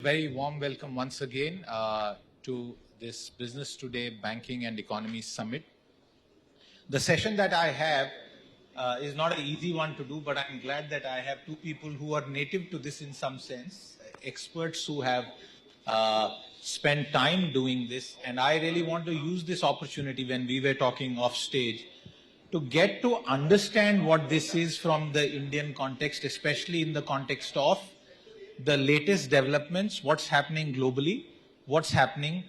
Very warm welcome once again to this Business Today Banking and Economy Summit. The session that I have is not an easy one to do, but I'm glad that I have two people who are native to this in some sense, experts who have spent time doing this. And I really want to use this opportunity when we were talking off stage to get to understand what this is from the Indian context, especially in the context of the latest developments, what's happening globally, what's happening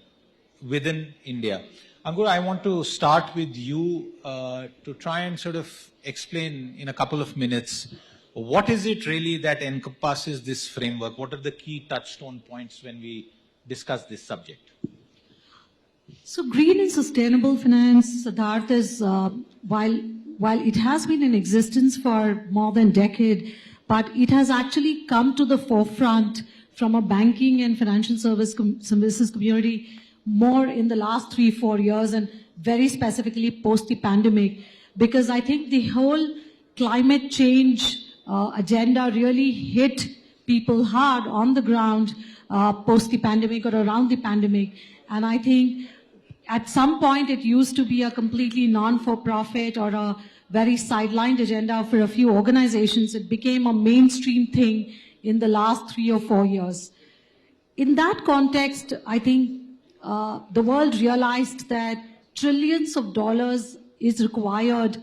within India. Ankur, I want to start with you to try and sort of explain in a couple of minutes, what is it really that encompasses this framework? What are the key touchstone points when we discuss this subject? So green and sustainable finance, Siddharth, is, while it has been in existence for more than a decade, but it has actually come to the forefront from a banking and financial services community more in the last 3-4 years, and very specifically post the pandemic, because I think the whole climate change agenda really hit people hard on the ground post the pandemic or around the pandemic. And I think at some point it used to be a completely non-for-profit or a very sidelined agenda for a few organizations. It became a mainstream thing in the last 3 or 4 years. In that context, I think the world realized that trillions of dollars is required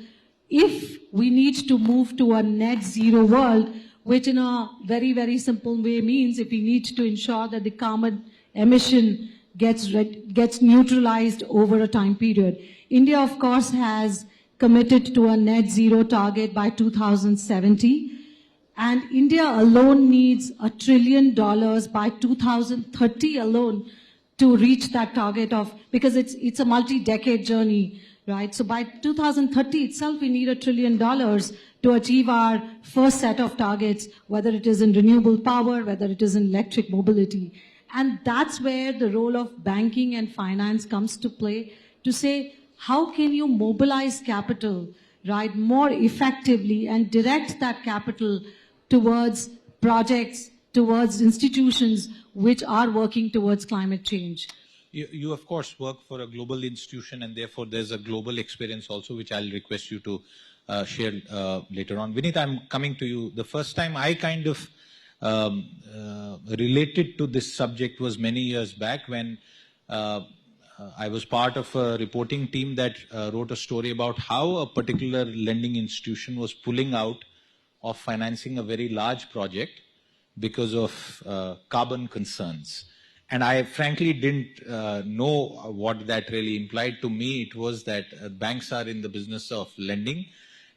if we need to move to a net zero world, which in a very, very simple way means if we need to ensure that the carbon emission gets neutralized over a time period. India, of course, has committed to a net zero target by 2070. And India alone needs $1 trillion by 2030 alone to reach that target because it's a multi-decade journey, right? So by 2030 itself, we need $1 trillion to achieve our first set of targets, whether it is in renewable power, whether it is in electric mobility. And that's where the role of banking and finance comes to play, to say, how can you mobilize capital, right, more effectively and direct that capital towards projects, towards institutions which are working towards climate change? You of course, work for a global institution, and therefore there's a global experience also, which I'll request you to share later on. Vineet, I'm coming to you. The first time I kind of related to this subject was many years back when I was part of a reporting team that wrote a story about how a particular lending institution was pulling out of financing a very large project because of carbon concerns. And I frankly didn't know what that really implied. To me, it was that banks are in the business of lending,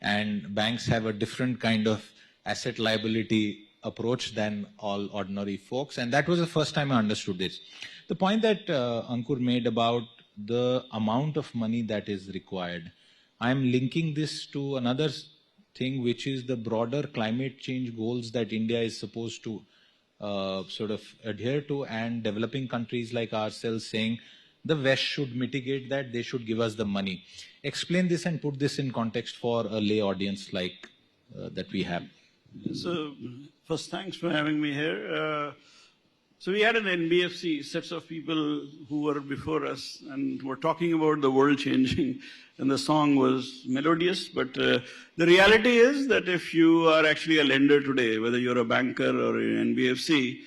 and banks have a different kind of asset liability approach than all ordinary folks. And that was the first time I understood this. The point that Ankur made about the amount of money that is required, I'm linking this to another thing, which is the broader climate change goals that India is supposed to sort of adhere to, and developing countries like ourselves saying the West should mitigate that, they should give us the money. Explain this and put this in context for a lay audience like that we have. So, first, thanks for having me here. So we had an NBFC, sets of people who were before us and were talking about the world changing, and the song was melodious, but the reality is that if you are actually a lender today, whether you're a banker or an NBFC,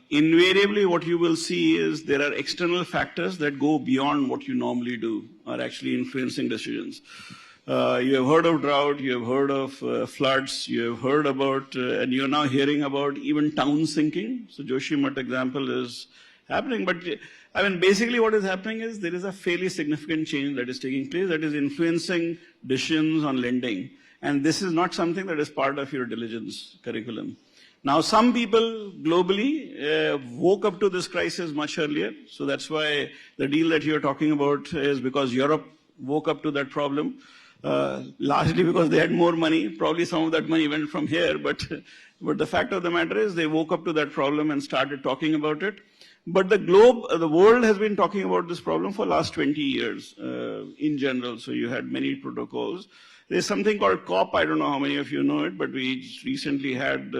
invariably what you will see is there are external factors that go beyond what you normally do, are actually influencing decisions. You have heard of drought, you have heard of floods, you have heard about, and you're now hearing about even towns sinking. So Joshimath example is happening. But I mean, basically what is happening is there is a fairly significant change that is taking place that is influencing decisions on lending. And this is not something that is part of your diligence curriculum. Now, some people globally woke up to this crisis much earlier. So that's why the deal that you're talking about is because Europe woke up to that problem. Largely because they had more money. Probably some of that money went from here, but the fact of the matter is they woke up to that problem and started talking about it. But the world has been talking about this problem for the last 20 years in general. So you had many protocols. There's something called COP. I don't know how many of you know it, but we recently had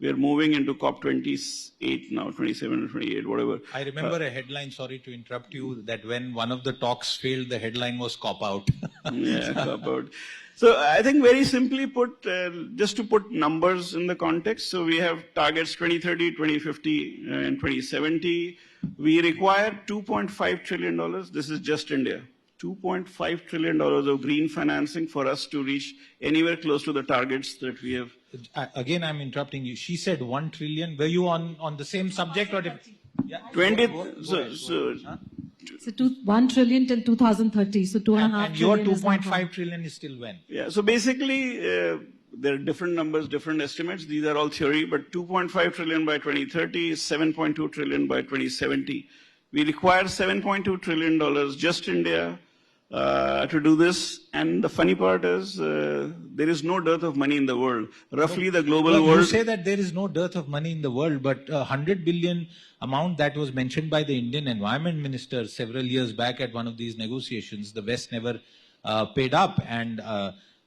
We are moving into COP28 now, 27 or 28, whatever. I remember a headline, sorry to interrupt you, that when one of the talks failed, the headline was "Cop Out." Yeah, COP out. So I think very simply put, just to put numbers in the context, so we have targets 2030, 2050, and 2070. We require $2.5 trillion. This is just India. $2.5 trillion of green financing for us to reach anywhere close to the targets that we have. Again, I'm interrupting you. She said 1 trillion. Were you on the same subject or? Yeah. 20, So 1 trillion till 2030. So 2.5 And your trillion is not 2.5 trillion is still when? Yeah, so basically, there are different numbers, different estimates. These are all theory, but 2.5 trillion by 2030 is 7.2 trillion by 2070. We require $7.2 trillion just India to do this. And the funny part is, there is no dearth of money in the world. Roughly the global world. You say that there is no dearth of money in the world, but 100 billion amount that was mentioned by the Indian Environment Minister several years back at one of these negotiations, the West never paid up. And,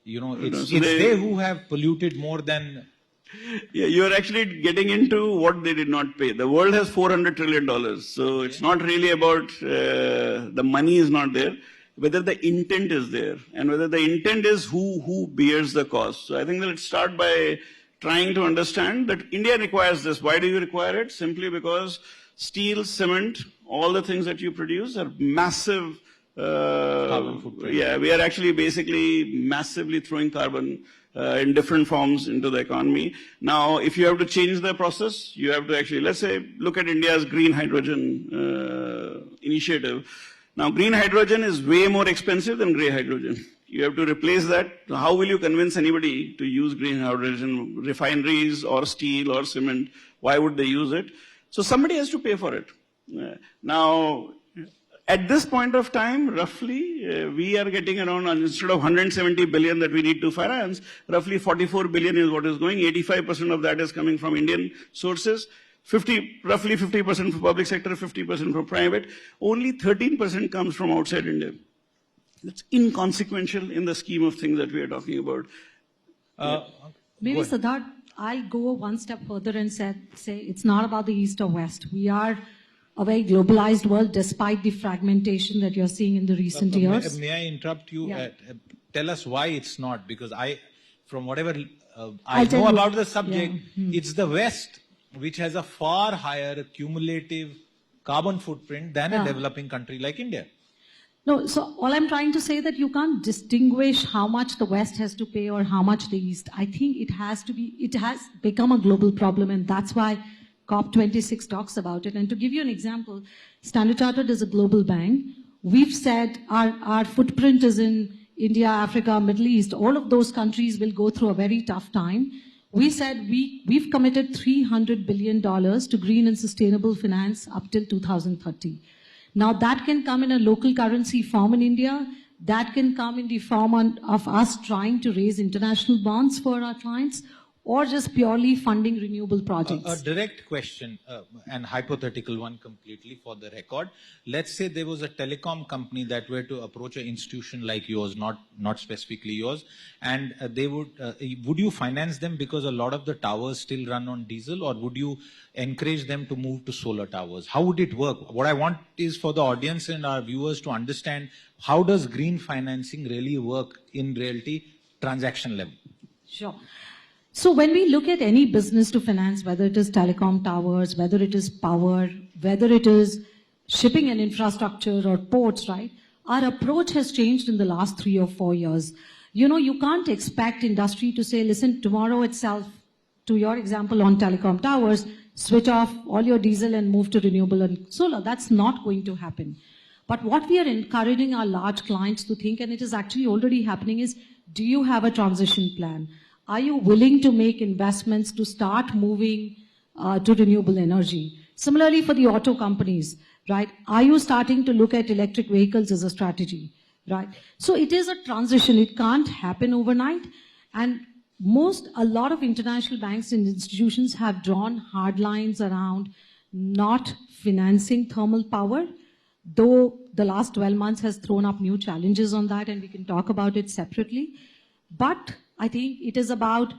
it's they who have polluted more than... Yeah, you're actually getting into what they did not pay. The world has $400 trillion. So it's not really about the money is not there, whether the intent is there and whether the intent is who bears the cost. So I think that let's start by trying to understand that India requires this. Why do you require it? Simply because steel, cement, all the things that you produce are massive. Carbon footprint. Yeah, we are actually basically massively throwing carbon in different forms into the economy. Now, if you have to change the process, you have to actually, let's say, look at India's green hydrogen initiative. Now, green hydrogen is way more expensive than grey hydrogen. You have to replace that. How will you convince anybody to use green hydrogen? Refineries or steel or cement, why would they use it? So somebody has to pay for it. Now, at this point of time, roughly, we are getting around, instead of 170 billion that we need to finance, roughly 44 billion is what is going. 85% of that is coming from Indian sources. Roughly 50% from public sector, 50% from private. Only 13% comes from outside India. That's inconsequential in the scheme of things that we are talking about. Maybe Siddharth, I'll go one step further and say it's not about the East or West. We are a very globalized world despite the fragmentation that you're seeing in the recent years. May I interrupt you? Yeah. Tell us why it's not, because from whatever I know about the subject, it's the West which has a far higher cumulative carbon footprint than a developing country like India. No, so all I'm trying to say that you can't distinguish how much the West has to pay or how much the East. I think it has become a global problem, and that's why COP26 talks about it. And to give you an example, Standard Chartered is a global bank. We've said our footprint is in India, Africa, Middle East. All of those countries will go through a very tough time. We said we've committed $300 billion to green and sustainable finance up till 2030. Now that can come in a local currency form in India. That can come in the form of us trying to raise international bonds for our clients, or just purely funding renewable projects. A direct question, and hypothetical one completely for the record. Let's say there was a telecom company that were to approach an institution like yours, not specifically yours, and they would you finance them because a lot of the towers still run on diesel, or would you encourage them to move to solar towers? How would it work? What I want is for the audience and our viewers to understand, how does green financing really work in reality, transaction level? Sure. So when we look at any business to finance, whether it is telecom towers, whether it is power, whether it is shipping and infrastructure or ports, right? Our approach has changed in the last 3 or 4 years. You can't expect industry to say, listen, tomorrow itself, to your example on telecom towers, switch off all your diesel and move to renewable and solar. That's not going to happen. But what we are encouraging our large clients to think, and it is actually already happening, is do you have a transition plan? Are you willing to make investments to start moving to renewable energy? Similarly for the auto companies, right? Are you starting to look at electric vehicles as a strategy, right? So it is a transition. It can't happen overnight. And a lot of international banks and institutions have drawn hard lines around not financing thermal power, though the last 12 months has thrown up new challenges on that, and we can talk about it separately. But I think it is about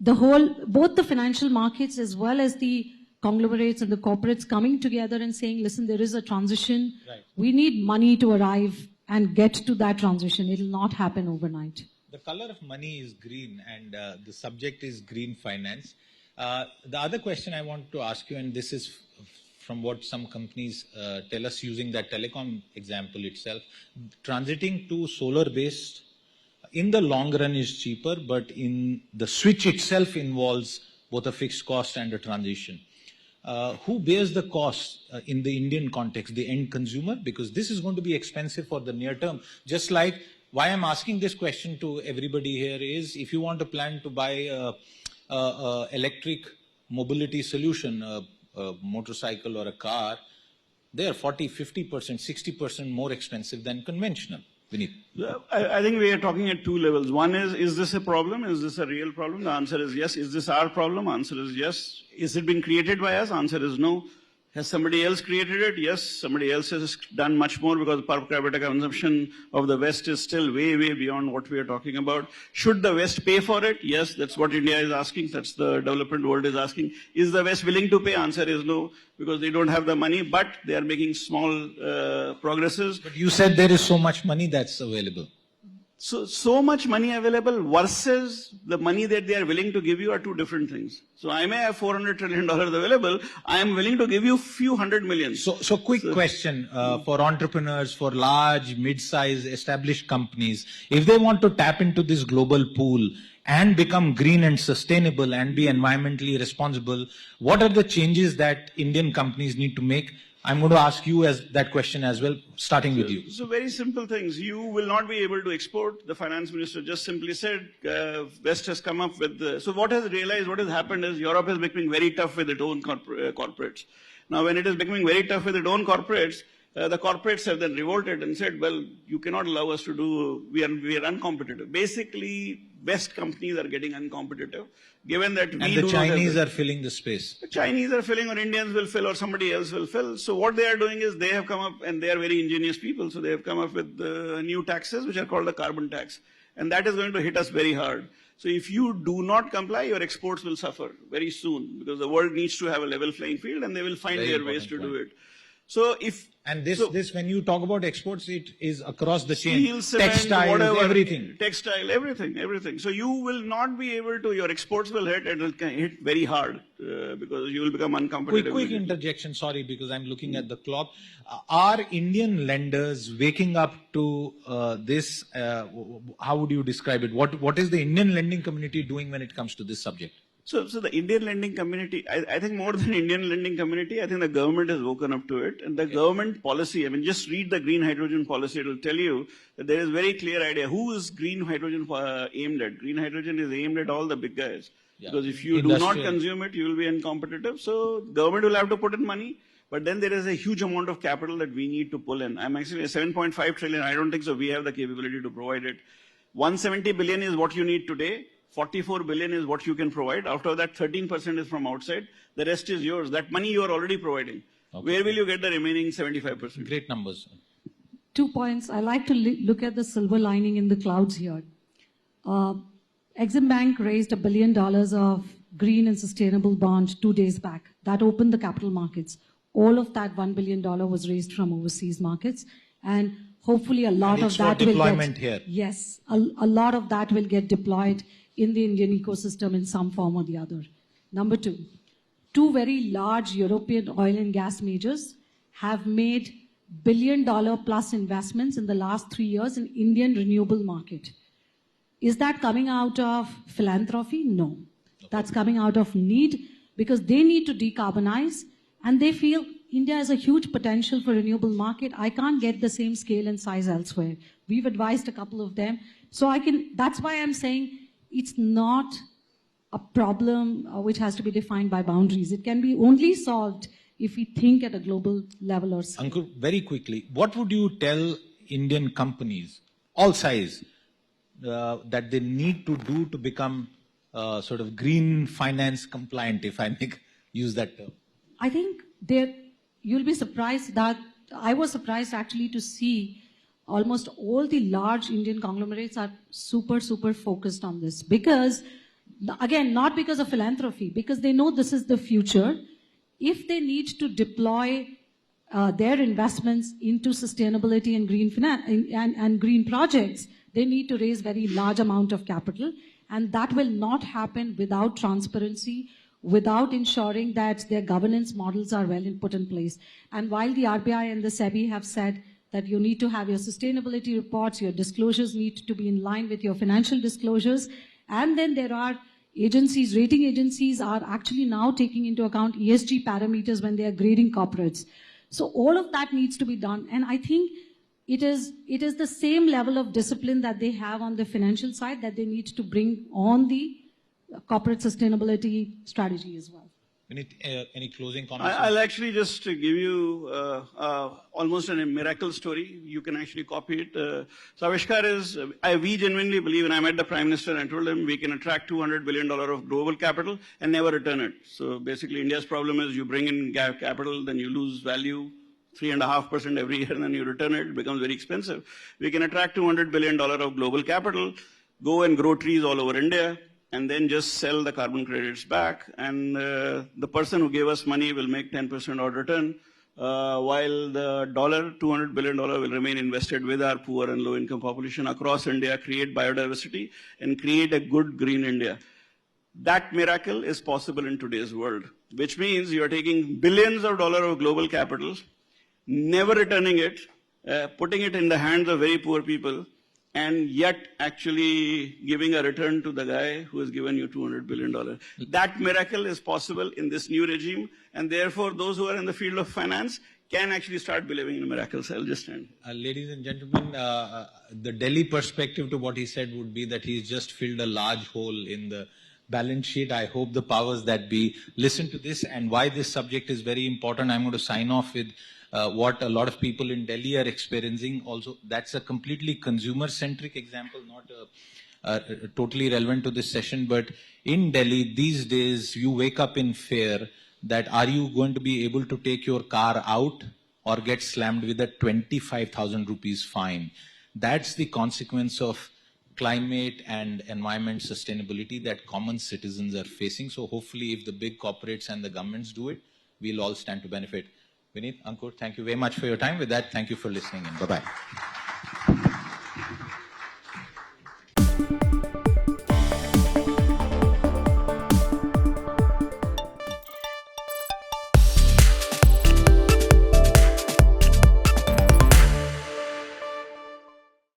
both the financial markets as well as the conglomerates and the corporates coming together and saying, listen, there is a transition. Right. We need money to arrive and get to that transition. It will not happen overnight. The color of money is green, and the subject is green finance. The other question I want to ask you, and this is from what some companies tell us using that telecom example itself, transiting to solar-based in the long run is cheaper, but in the switch itself involves both a fixed cost and a transition. Who bears the cost in the Indian context? The end consumer? Because this is going to be expensive for the near term. Just like why I'm asking this question to everybody here is, if you want to plan to buy a electric mobility solution, a motorcycle or a car, they are 40, 50%, 60% more expensive than conventional. Vineet. I think we are talking at two levels. One is this a problem? Is this a real problem? The answer is yes. Is this our problem? Answer is yes. Is it being created by us? Answer is no. Has somebody else created it? Yes, somebody else has done much more, because per capita consumption of the West is still way, way beyond what we are talking about. Should the West pay for it? Yes, that's what India is asking. That's the development world is asking. Is the West willing to pay? Answer is no, because they don't have the money, but they are making small progresses. But you said there is so much money that's available. So much money available versus the money that they are willing to give you are two different things. So I may have $400 trillion available. I am willing to give you few hundred million. So quick question for entrepreneurs, for large, mid-size, established companies. If they want to tap into this global pool and become green and sustainable and be environmentally responsible, what are the changes that Indian companies need to make? I'm going to ask you that question as well, starting with you. So very simple things. You will not be able to export. The finance minister just simply said, West has come up with so what has happened is Europe is becoming very tough with its own corporates. Now when it is becoming very tough with its own corporates, the corporates have then revolted and said, well, you cannot allow us to do, we are uncompetitive. Basically, West companies are getting uncompetitive, given that we and the Chinese are filling the space. The Chinese are filling, or Indians will fill, or somebody else will fill. So what they are doing is they have come up, and they are very ingenious people, so they have come up with new taxes, which are called the carbon tax. And that is going to hit us very hard. So if you do not comply, your exports will suffer very soon, because the world needs to have a level flying field, and they will find their ways to do it. So this when you talk about exports, it is across the chain. Steel, cement, textiles, whatever, everything. Textile, everything. So you will not be able to, your exports will hit, and it will hit very hard, because you will become uncompetitive. Quick interjection, sorry, because I'm looking at the clock. Are Indian lenders waking up to this? How would you describe it? What is the Indian lending community doing when it comes to this subject? So the Indian lending community, I think more than Indian lending community, I think the government has woken up to it. And the government policy, I mean, just read the green hydrogen policy. It will tell you that there is very clear idea. Who is green hydrogen aimed at? Green hydrogen is aimed at all the big guys. Yeah. Because if you do not consume it, you will be uncompetitive. So government will have to put in money. But then there is a huge amount of capital that we need to pull in. I'm actually 7.5 trillion. I don't think so. We have the capability to provide it. 170 billion is what you need today. 44 billion is what you can provide. After that, 13% is from outside. The rest is yours. That money you are already providing. Okay. Where will you get the remaining 75%? Great numbers. 2 points. I like to look at the silver lining in the clouds here. Exim Bank raised $1 billion of green and sustainable bond 2 days back. That opened the capital markets. All of that $1 billion was raised from overseas markets. And hopefully a lot of that will get... here. Yes, a lot of that will get deployed in the Indian ecosystem in some form or the other. Number two, two very large European oil and gas majors have made $1 billion plus investments in the last 3 years in Indian renewable market. Is that coming out of philanthropy? No. That's coming out of need, because they need to decarbonize and they feel India has a huge potential for renewable market. I can't get the same scale and size elsewhere. We've advised a couple of them. So that's why I'm saying it's not a problem which has to be defined by boundaries. It can be only solved if we think at a global level or scale. Ankur, very quickly, what would you tell Indian companies, all size, that they need to do to become sort of green finance compliant, if I may use that term? I think you'll be surprised that I was surprised actually to see almost all the large Indian conglomerates are super focused on this, because again, not because of philanthropy, because they know this is the future. If they need to deploy their investments into sustainability and green finance and green projects, they need to raise very large amount of capital, and that will not happen without transparency, without ensuring that their governance models are well put in place. And while the RBI and the SEBI have said that you need to have your sustainability reports, your disclosures need to be in line with your financial disclosures, and then there are agencies, rating agencies are actually now taking into account ESG parameters when they are grading corporates. So all of that needs to be done, and I think it is the same level of discipline that they have on the financial side that they need to bring on the corporate sustainability strategy as well. Any closing comments? I'll actually just give you almost a miracle story. You can actually copy it. So Aavishkaar is, we genuinely believe, and I met the Prime Minister and I told him we can attract $200 billion of global capital and never return it. So basically India's problem is you bring in capital, then you lose value, 3.5% every year, and then you return it, it becomes very expensive. We can attract $200 billion of global capital, go and grow trees all over India, and then just sell the carbon credits back. And the person who gave us money will make 10% odd return, while the $200 billion will remain invested with our poor and low-income population across India, create biodiversity, and create a good green India. That miracle is possible in today's world, which means you are taking billions of dollars of global capital, never returning it, putting it in the hands of very poor people, and yet actually giving a return to the guy who has given you $200 billion. That miracle is possible in this new regime, and therefore those who are in the field of finance can actually start believing in miracles. I'll just end. Ladies and gentlemen, the Delhi perspective to what he said would be that he's just filled a large hole in the balance sheet. I hope the powers that be listen to this, and why this subject is very important. I'm going to sign off with what a lot of people in Delhi are experiencing. Also, that's a completely consumer-centric example, not totally relevant to this session. But in Delhi, these days, you wake up in fear that are you going to be able to take your car out or get slammed with a 25,000 rupees fine. That's the consequence of climate and environment sustainability that common citizens are facing. So hopefully, if the big corporates and the governments do it, we'll all stand to benefit. Vineet, Ankur, thank you very much for your time. With that, thank you for listening in. Bye-bye.